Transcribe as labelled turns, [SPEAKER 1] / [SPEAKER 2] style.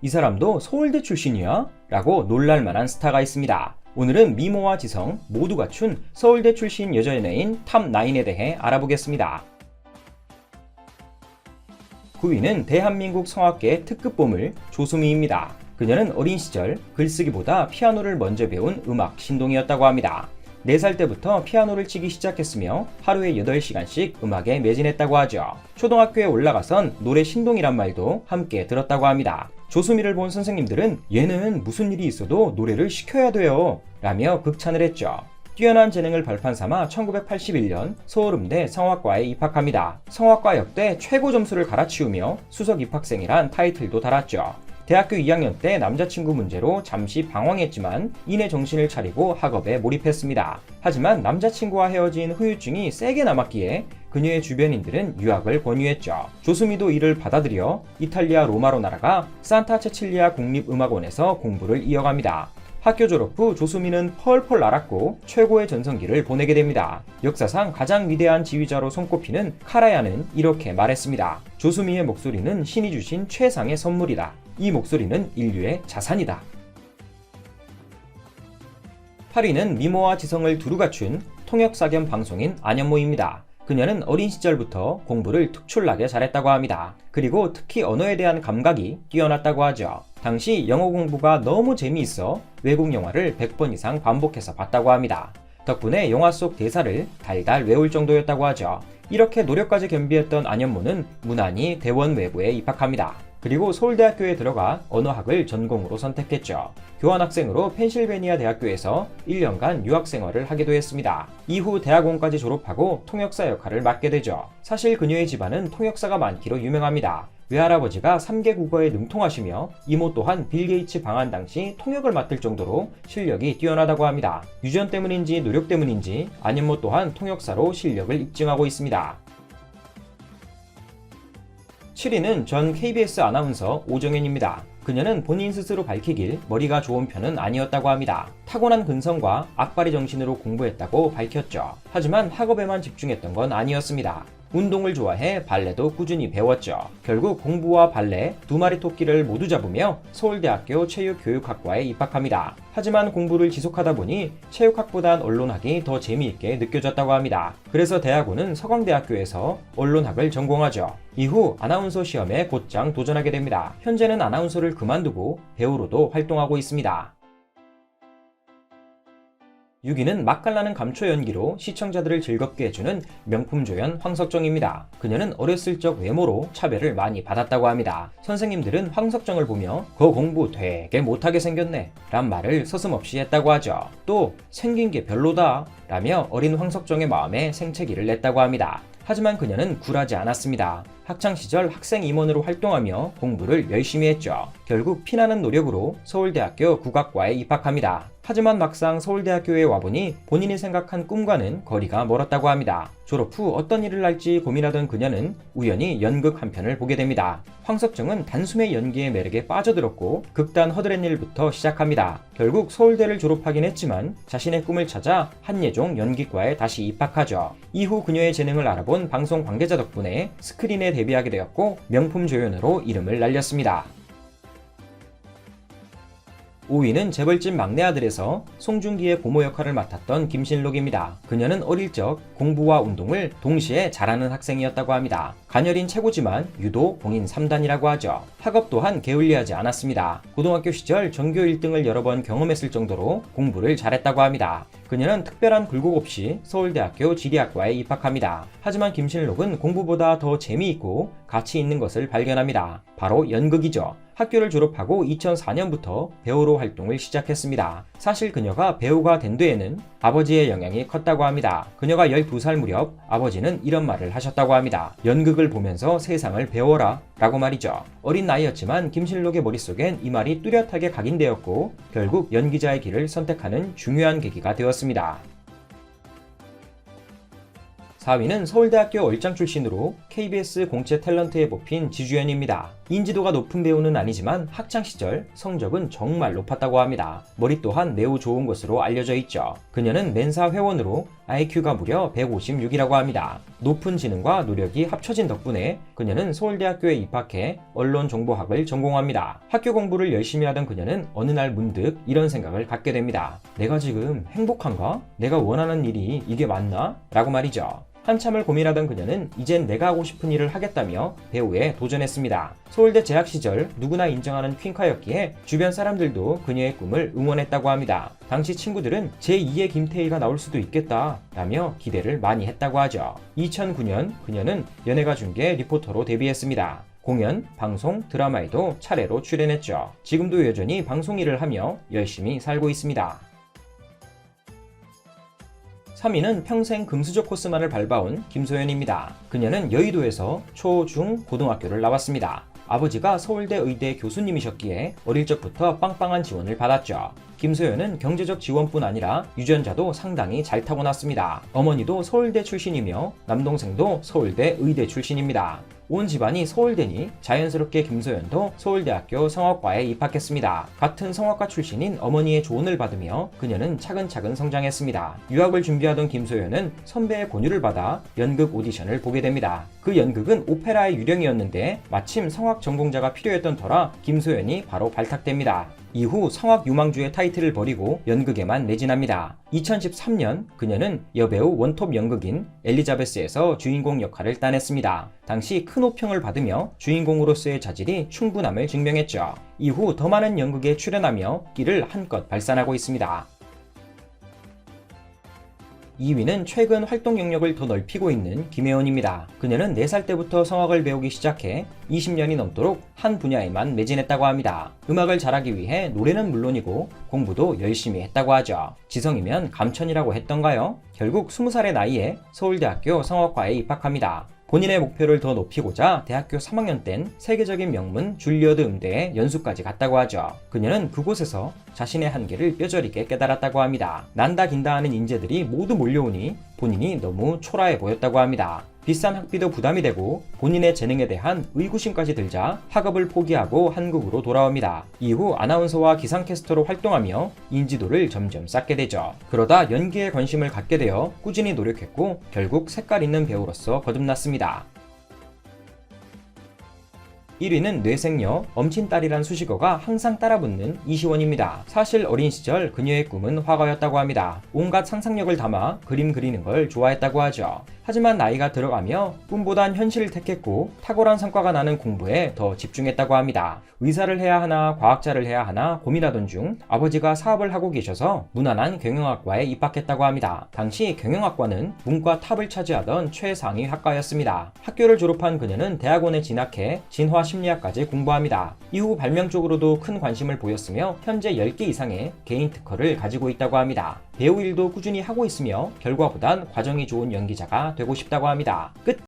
[SPEAKER 1] 이 사람도 서울대 출신이야? 라고 놀랄만한 스타가 있습니다. 오늘은 미모와 지성 모두 갖춘 서울대 출신 여자 연예인 탑9에 대해 알아보겠습니다. 9위는 대한민국 성악계 특급 보물 조수미입니다. 그녀는 어린 시절 글쓰기보다 피아노를 먼저 배운 음악 신동이었다고 합니다. 4살 때부터 피아노를 치기 시작했으며 하루에 8시간씩 음악에 매진했다고 하죠. 초등학교에 올라가선 노래 신동이란 말도 함께 들었다고 합니다. 조수미를 본 선생님들은 얘는 무슨 일이 있어도 노래를 시켜야 돼요 라며 극찬을 했죠. 뛰어난 재능을 발판 삼아 1981년 서울음대 성악과에 입학합니다. 성악과 역대 최고 점수를 갈아치우며 수석 입학생이란 타이틀도 달았죠. 대학교 2학년 때 남자친구 문제로 잠시 방황했지만 이내 정신을 차리고 학업에 몰입했습니다. 하지만 남자친구와 헤어진 후유증이 세게 남았기에 그녀의 주변인들은 유학을 권유했죠. 조수미도 이를 받아들여 이탈리아 로마로 날아가 산타 체칠리아 국립음악원에서 공부를 이어갑니다. 학교 졸업 후 조수미는 펄펄 날았고 최고의 전성기를 보내게 됩니다. 역사상 가장 위대한 지휘자로 손꼽히는 카라얀은 이렇게 말했습니다. 조수미의 목소리는 신이 주신 최상의 선물이다. 이 목소리는 인류의 자산이다. 8위는 미모와 지성을 두루 갖춘 통역사 겸 방송인 안현모입니다. 그녀는 어린 시절부터 공부를 특출나게 잘했다고 합니다. 그리고 특히 언어에 대한 감각이 뛰어났다고 하죠. 당시 영어 공부가 너무 재미있어 외국 영화를 100번 이상 반복해서 봤다고 합니다. 덕분에 영화 속 대사를 달달 외울 정도였다고 하죠. 이렇게 노력까지 겸비했던 안현모는 무난히 대원 외부에 입학합니다. 그리고 서울대학교에 들어가 언어학을 전공으로 선택했죠. 교환학생으로 펜실베니아 대학교에서 1년간 유학생활을 하기도 했습니다. 이후 대학원까지 졸업하고 통역사 역할을 맡게 되죠. 사실 그녀의 집안은 통역사가 많기로 유명합니다. 외할아버지가 3개 국어에 능통하시며 이모 또한 빌 게이츠 방한 당시 통역을 맡을 정도로 실력이 뛰어나다고 합니다. 유전 때문인지 노력 때문인지 안현모 또한 통역사로 실력을 입증하고 있습니다. 7위는 전 KBS 아나운서 오정현입니다. 그녀는 본인 스스로 밝히길 머리가 좋은 편은 아니었다고 합니다. 타고난 근성과 악바리 정신으로 공부했다고 밝혔죠. 하지만 학업에만 집중했던 건 아니었습니다. 운동을 좋아해 발레도 꾸준히 배웠죠. 결국 공부와 발레 두 마리 토끼를 모두 잡으며 서울대학교 체육교육학과에 입학합니다. 하지만 공부를 지속하다 보니 체육학보단 언론학이 더 재미있게 느껴졌다고 합니다. 그래서 대학원은 서강대학교에서 언론학을 전공하죠. 이후 아나운서 시험에 곧장 도전하게 됩니다. 현재는 아나운서를 그만두고 배우로도 활동하고 있습니다. 6위는 맛깔나는 감초 연기로 시청자들을 즐겁게 해주는 명품 조연 황석정입니다. 그녀는 어렸을 적 외모로 차별을 많이 받았다고 합니다. 선생님들은 황석정을 보며 거 공부 되게 못하게 생겼네 란 말을 서슴없이 했다고 하죠. 또 생긴 게 별로다 라며 어린 황석정의 마음에 생채기를 냈다고 합니다. 하지만 그녀는 굴하지 않았습니다. 학창시절 학생 임원으로 활동하며 공부를 열심히 했죠. 결국 피나는 노력으로 서울대학교 국악과에 입학합니다. 하지만 막상 서울대학교에 와보니 본인이 생각한 꿈과는 거리가 멀었다고 합니다. 졸업 후 어떤 일을 할지 고민하던 그녀는 우연히 연극 한 편을 보게 됩니다. 황석정은 단숨에 연기의 매력에 빠져들었고 극단 허드렛일부터 시작합니다. 결국 서울대를 졸업하긴 했지만 자신의 꿈을 찾아 한예종 연기과에 다시 입학하죠. 이후 그녀의 재능을 알아본 방송 관계자 덕분에 스크린에 데뷔하게 되었고 명품 조연으로 이름을 날렸습니다. 5위는 재벌집 막내 아들에서 송중기의 고모 역할을 맡았던 김신록입니다. 그녀는 어릴 적 공부와 운동을 동시에 잘하는 학생이었다고 합니다. 가녀린 최고지만 유독 공인 3단이라고 하죠. 학업 또한 게을리하지 않았습니다. 고등학교 시절 전교 1등을 여러 번 경험했을 정도로 공부를 잘했다고 합니다. 그녀는 특별한 굴곡 없이 서울대학교 지리학과에 입학합니다. 하지만 김신록은 공부보다 더 재미있고 가치 있는 것을 발견합니다. 바로 연극이죠. 학교를 졸업하고 2004년부터 배우로 활동을 시작했습니다. 사실 그녀가 배우가 된 데에는 아버지의 영향이 컸다고 합니다. 그녀가 12살 무렵 아버지는 이런 말을 하셨다고 합니다. 연극을 보면서 세상을 배워라 라고 말이죠. 어린 나이였지만 김신록의 머릿속엔 이 말이 뚜렷하게 각인되었고 결국 연기자의 길을 선택하는 중요한 계기가 되었습니다. 4위는 서울대학교 얼짱 출신으로 KBS 공채 탤런트에 뽑힌 지주연입니다. 인지도가 높은 배우는 아니지만 학창시절 성적은 정말 높았다고 합니다. 머리 또한 매우 좋은 것으로 알려져 있죠. 그녀는 멘사 회원으로 IQ가 무려 156이라고 합니다. 높은 지능과 노력이 합쳐진 덕분에 그녀는 서울대학교에 입학해 언론정보학을 전공합니다. 학교 공부를 열심히 하던 그녀는 어느 날 문득 이런 생각을 갖게 됩니다. 내가 지금 행복한가? 내가 원하는 일이 이게 맞나? 라고 말이죠. 한참을 고민하던 그녀는 이젠 내가 하고 싶은 일을 하겠다며 배우에 도전했습니다. 서울대 재학 시절 누구나 인정하는 퀸카였기에 주변 사람들도 그녀의 꿈을 응원했다고 합니다. 당시 친구들은 제2의 김태희가 나올 수도 있겠다 라며 기대를 많이 했다고 하죠. 2009년 그녀는 연예가 중계 리포터로 데뷔했습니다. 공연, 방송, 드라마에도 차례로 출연했죠. 지금도 여전히 방송 일을 하며 열심히 살고 있습니다. 3위는 평생 금수저 코스만을 밟아온 김소연입니다. 그녀는 여의도에서 초, 중, 고등학교를 나왔습니다. 아버지가 서울대 의대 교수님이셨기에 어릴 적부터 빵빵한 지원을 받았죠. 김소연은 경제적 지원뿐 아니라 유전자도 상당히 잘 타고났습니다. 어머니도 서울대 출신이며 남동생도 서울대 의대 출신입니다. 온 집안이 서울대니 자연스럽게 김소연도 서울대학교 성악과에 입학했습니다. 같은 성악과 출신인 어머니의 조언을 받으며 그녀는 차근차근 성장했습니다. 유학을 준비하던 김소연은 선배의 권유를 받아 연극 오디션을 보게 됩니다. 그 연극은 오페라의 유령이었는데 마침 성악 전공자가 필요했던 터라 김소연이 바로 발탁됩니다. 이후 성악 유망주의 타이틀을 버리고 연극에만 매진합니다. 2013년 그녀는 여배우 원톱 연극인 엘리자베스에서 주인공 역할을 따냈습니다. 당시 큰 호평을 받으며 주인공으로서의 자질이 충분함을 증명했죠. 이후 더 많은 연극에 출연하며 끼를 한껏 발산하고 있습니다. 2위는 최근 활동 영역을 더 넓히고 있는 김혜원입니다. 그녀는 4살 때부터 성악을 배우기 시작해 20년이 넘도록 한 분야에만 매진했다고 합니다. 음악을 잘하기 위해 노래는 물론이고 공부도 열심히 했다고 하죠. 지성이면 감천이라고 했던가요? 결국 20살의 나이에 서울대학교 성악과에 입학합니다. 본인의 목표를 더 높이고자 대학교 3학년 땐 세계적인 명문 줄리어드 음대에 연수까지 갔다고 하죠. 그녀는 그곳에서 자신의 한계를 뼈저리게 깨달았다고 합니다. 난다 긴다 하는 인재들이 모두 몰려오니 본인이 너무 초라해 보였다고 합니다. 비싼 학비도 부담이 되고 본인의 재능에 대한 의구심까지 들자 학업을 포기하고 한국으로 돌아옵니다. 이후 아나운서와 기상캐스터로 활동하며 인지도를 점점 쌓게 되죠. 그러다 연기에 관심을 갖게 되어 꾸준히 노력했고 결국 색깔 있는 배우로서 거듭났습니다. 1위는 뇌생녀, 엄친딸이란 수식어가 항상 따라붙는 이시원입니다. 사실 어린 시절 그녀의 꿈은 화가였다고 합니다. 온갖 상상력을 담아 그림 그리는 걸 좋아했다고 하죠. 하지만 나이가 들어가며 꿈보단 현실을 택했고 탁월한 성과가 나는 공부에 더 집중했다고 합니다. 의사를 해야 하나 과학자를 해야 하나 고민하던 중 아버지가 사업을 하고 계셔서 무난한 경영학과에 입학했다고 합니다. 당시 경영학과는 문과 탑을 차지하던 최상위 학과였습니다. 학교를 졸업한 그녀는 대학원에 진학해 진화 심리학까지 공부합니다. 이후 발명 쪽으로도 큰 관심을 보였으며 현재 10개 이상의 개인 특허를 가지고 있다고 합니다. 배우 일도 꾸준히 하고 있으며 결과보단 과정이 좋은 연기자가 되고 싶다고 합니다. 끝!